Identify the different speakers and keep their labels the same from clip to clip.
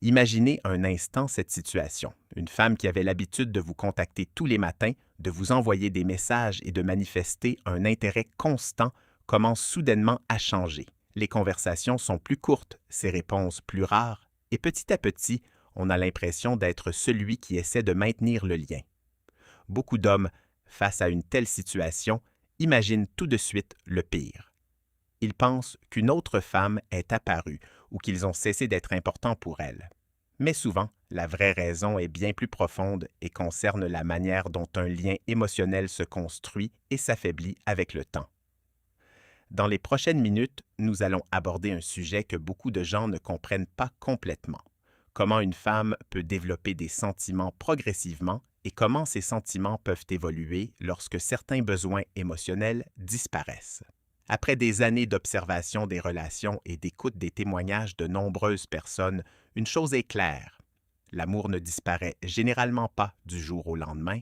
Speaker 1: Imaginez un instant cette situation. Une femme qui avait l'habitude de vous contacter tous les matins, de vous envoyer des messages et de manifester un intérêt constant commence soudainement à changer. Les conversations sont plus courtes, ses réponses plus rares, et petit à petit, on a l'impression d'être celui qui essaie de maintenir le lien. Beaucoup d'hommes, face à une telle situation, imaginent tout de suite le pire. Ils pensent qu'une autre femme est apparue ou qu'ils ont cessé d'être importants pour elle. Mais souvent, la vraie raison est bien plus profonde et concerne la manière dont un lien émotionnel se construit et s'affaiblit avec le temps. Dans les prochaines minutes, nous allons aborder un sujet que beaucoup de gens ne comprennent pas complètement. Comment une femme peut développer des sentiments progressivement et comment ces sentiments peuvent évoluer lorsque certains besoins émotionnels disparaissent. Après des années d'observation des relations et d'écoute des témoignages de nombreuses personnes, une chose est claire. L'amour ne disparaît généralement pas du jour au lendemain.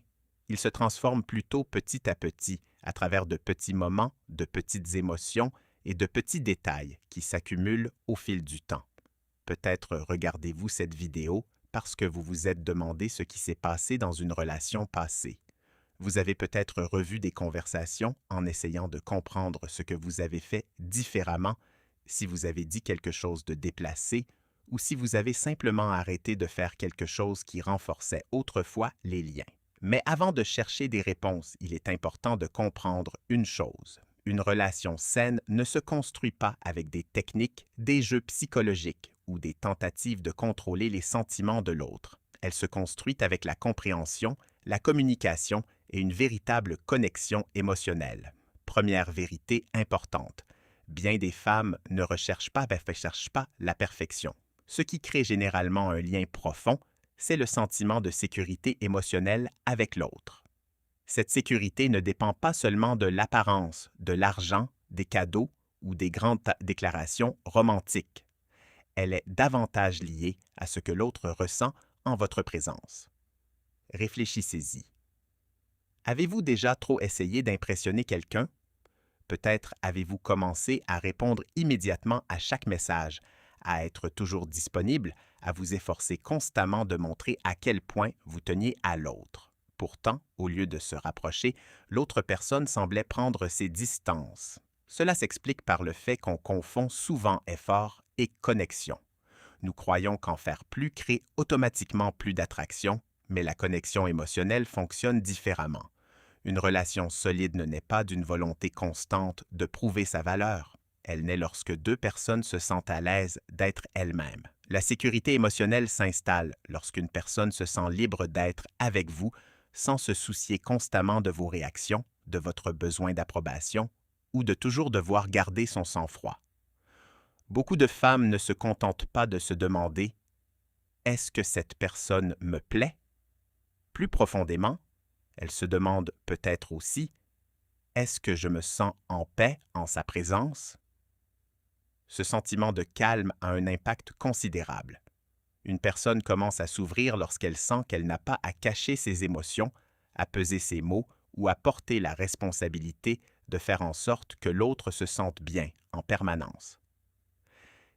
Speaker 1: Il se transforme plutôt petit à petit, à travers de petits moments, de petites émotions et de petits détails qui s'accumulent au fil du temps. Peut-être regardez-vous cette vidéo parce que vous vous êtes demandé ce qui s'est passé dans une relation passée. Vous avez peut-être revu des conversations en essayant de comprendre ce que vous avez fait différemment, si vous avez dit quelque chose de déplacé ou si vous avez simplement arrêté de faire quelque chose qui renforçait autrefois les liens. Mais avant de chercher des réponses, il est important de comprendre une chose. Une relation saine ne se construit pas avec des techniques, des jeux psychologiques ou des tentatives de contrôler les sentiments de l'autre. Elle se construit avec la compréhension, la communication et une véritable connexion émotionnelle. Première vérité importante. Bien des femmes ne recherchent pas la perfection. Ce qui crée généralement un lien profond, c'est le sentiment de sécurité émotionnelle avec l'autre. Cette sécurité ne dépend pas seulement de l'apparence, de l'argent, des cadeaux ou des grandes déclarations romantiques. Elle est davantage liée à ce que l'autre ressent en votre présence. Réfléchissez-y. Avez-vous déjà trop essayé d'impressionner quelqu'un? Peut-être avez-vous commencé à répondre immédiatement à chaque message, à être toujours disponible, à vous efforcer constamment de montrer à quel point vous teniez à l'autre. Pourtant, au lieu de se rapprocher, l'autre personne semblait prendre ses distances. Cela s'explique par le fait qu'on confond souvent effort et connexion. Nous croyons qu'en faire plus crée automatiquement plus d'attraction, mais la connexion émotionnelle fonctionne différemment. Une relation solide ne naît pas d'une volonté constante de prouver sa valeur. Elle naît lorsque deux personnes se sentent à l'aise d'être elles-mêmes. La sécurité émotionnelle s'installe lorsqu'une personne se sent libre d'être avec vous sans se soucier constamment de vos réactions, de votre besoin d'approbation ou de toujours devoir garder son sang-froid. Beaucoup de femmes ne se contentent pas de se demander « Est-ce que cette personne me plaît ?» Plus profondément, elles se demandent peut-être aussi « Est-ce que je me sens en paix en sa présence ?» Ce sentiment de calme a un impact considérable. Une personne commence à s'ouvrir lorsqu'elle sent qu'elle n'a pas à cacher ses émotions, à peser ses mots ou à porter la responsabilité de faire en sorte que l'autre se sente bien en permanence.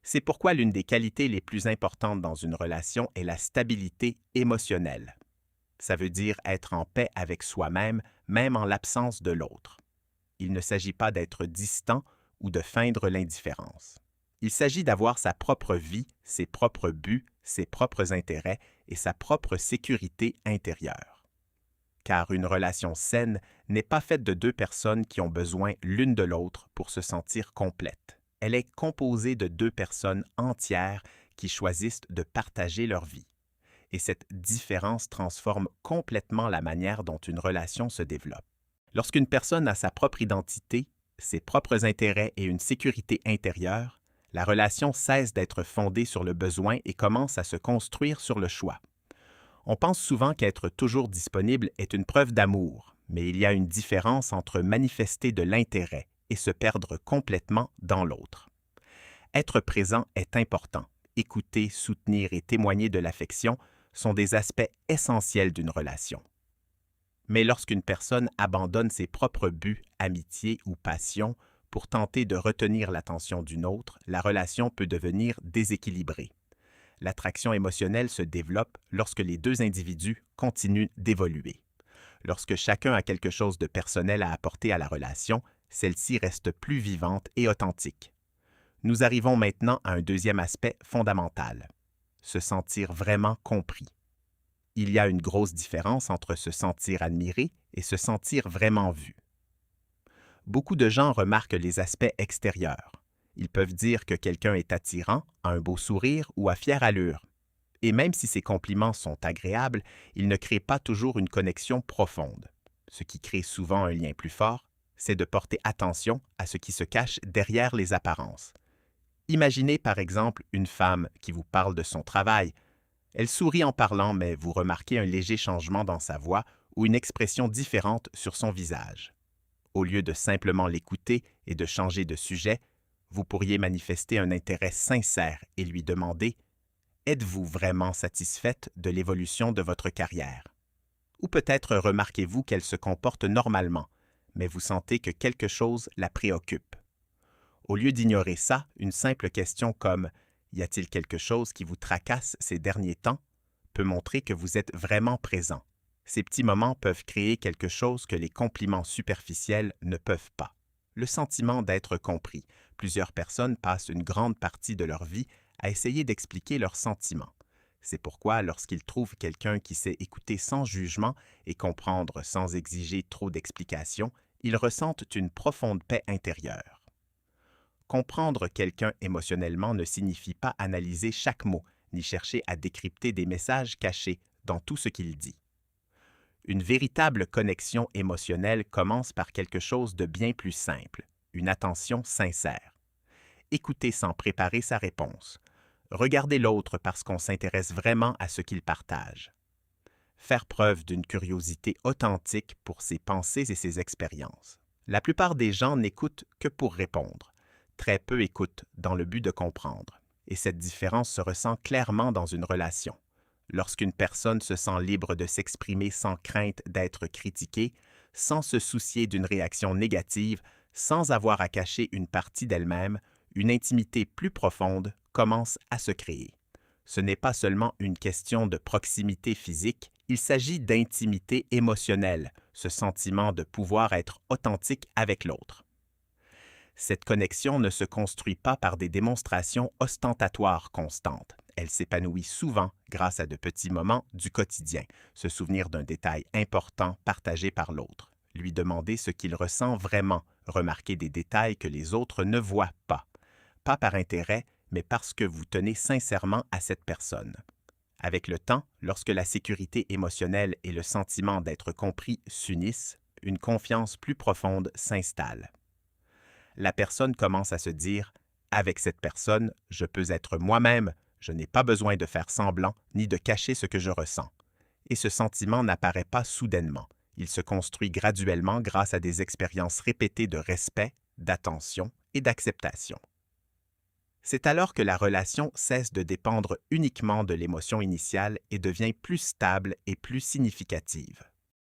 Speaker 1: C'est pourquoi l'une des qualités les plus importantes dans une relation est la stabilité émotionnelle. Ça veut dire être en paix avec soi-même, même en l'absence de l'autre. Il ne s'agit pas d'être distant ou de feindre l'indifférence. Il s'agit d'avoir sa propre vie, ses propres buts, ses propres intérêts et sa propre sécurité intérieure. Car une relation saine n'est pas faite de deux personnes qui ont besoin l'une de l'autre pour se sentir complètes. Elle est composée de deux personnes entières qui choisissent de partager leur vie. Et cette différence transforme complètement la manière dont une relation se développe. Lorsqu'une personne a sa propre identité, ses propres intérêts et une sécurité intérieure, la relation cesse d'être fondée sur le besoin et commence à se construire sur le choix. On pense souvent qu'être toujours disponible est une preuve d'amour, mais il y a une différence entre manifester de l'intérêt et se perdre complètement dans l'autre. Être présent est important. Écouter, soutenir et témoigner de l'affection sont des aspects essentiels d'une relation. Mais lorsqu'une personne abandonne ses propres buts, amitiés ou passions pour tenter de retenir l'attention d'une autre, la relation peut devenir déséquilibrée. L'attraction émotionnelle se développe lorsque les deux individus continuent d'évoluer. Lorsque chacun a quelque chose de personnel à apporter à la relation, celle-ci reste plus vivante et authentique. Nous arrivons maintenant à un deuxième aspect fondamental: se sentir vraiment compris. Il y a une grosse différence entre se sentir admiré et se sentir vraiment vu. Beaucoup de gens remarquent les aspects extérieurs. Ils peuvent dire que quelqu'un est attirant, a un beau sourire ou a fière allure. Et même si ces compliments sont agréables, ils ne créent pas toujours une connexion profonde. Ce qui crée souvent un lien plus fort, c'est de porter attention à ce qui se cache derrière les apparences. Imaginez par exemple une femme qui vous parle de son travail. Elle sourit en parlant, mais vous remarquez un léger changement dans sa voix ou une expression différente sur son visage. Au lieu de simplement l'écouter et de changer de sujet, vous pourriez manifester un intérêt sincère et lui demander: êtes-vous vraiment satisfaite de l'évolution de votre carrière? Ou peut-être remarquez-vous qu'elle se comporte normalement, mais vous sentez que quelque chose la préoccupe. Au lieu d'ignorer ça, une simple question comme « Y a-t-il quelque chose qui vous tracasse ces derniers temps ?» peut montrer que vous êtes vraiment présent. Ces petits moments peuvent créer quelque chose que les compliments superficiels ne peuvent pas. Le sentiment d'être compris. Plusieurs personnes passent une grande partie de leur vie à essayer d'expliquer leurs sentiments. C'est pourquoi, lorsqu'ils trouvent quelqu'un qui sait écouter sans jugement et comprendre sans exiger trop d'explications, ils ressentent une profonde paix intérieure. Comprendre quelqu'un émotionnellement ne signifie pas analyser chaque mot, ni chercher à décrypter des messages cachés dans tout ce qu'il dit. Une véritable connexion émotionnelle commence par quelque chose de bien plus simple, une attention sincère. Écouter sans préparer sa réponse. Regarder l'autre parce qu'on s'intéresse vraiment à ce qu'il partage. Faire preuve d'une curiosité authentique pour ses pensées et ses expériences. La plupart des gens n'écoutent que pour répondre. Très peu écoutent dans le but de comprendre. Et cette différence se ressent clairement dans une relation. Lorsqu'une personne se sent libre de s'exprimer sans crainte d'être critiquée, sans se soucier d'une réaction négative, sans avoir à cacher une partie d'elle-même, une intimité plus profonde commence à se créer. Ce n'est pas seulement une question de proximité physique, il s'agit d'intimité émotionnelle, ce sentiment de pouvoir être authentique avec l'autre. Cette connexion ne se construit pas par des démonstrations ostentatoires constantes. Elle s'épanouit souvent grâce à de petits moments du quotidien, se souvenir d'un détail important partagé par l'autre, lui demander ce qu'il ressent vraiment, remarquer des détails que les autres ne voient pas. Pas par intérêt, mais parce que vous tenez sincèrement à cette personne. Avec le temps, lorsque la sécurité émotionnelle et le sentiment d'être compris s'unissent, une confiance plus profonde s'installe. La personne commence à se dire « Avec cette personne, je peux être moi-même, je n'ai pas besoin de faire semblant ni de cacher ce que je ressens. » Et ce sentiment n'apparaît pas soudainement. Il se construit graduellement grâce à des expériences répétées de respect, d'attention et d'acceptation. C'est alors que la relation cesse de dépendre uniquement de l'émotion initiale et devient plus stable et plus significative.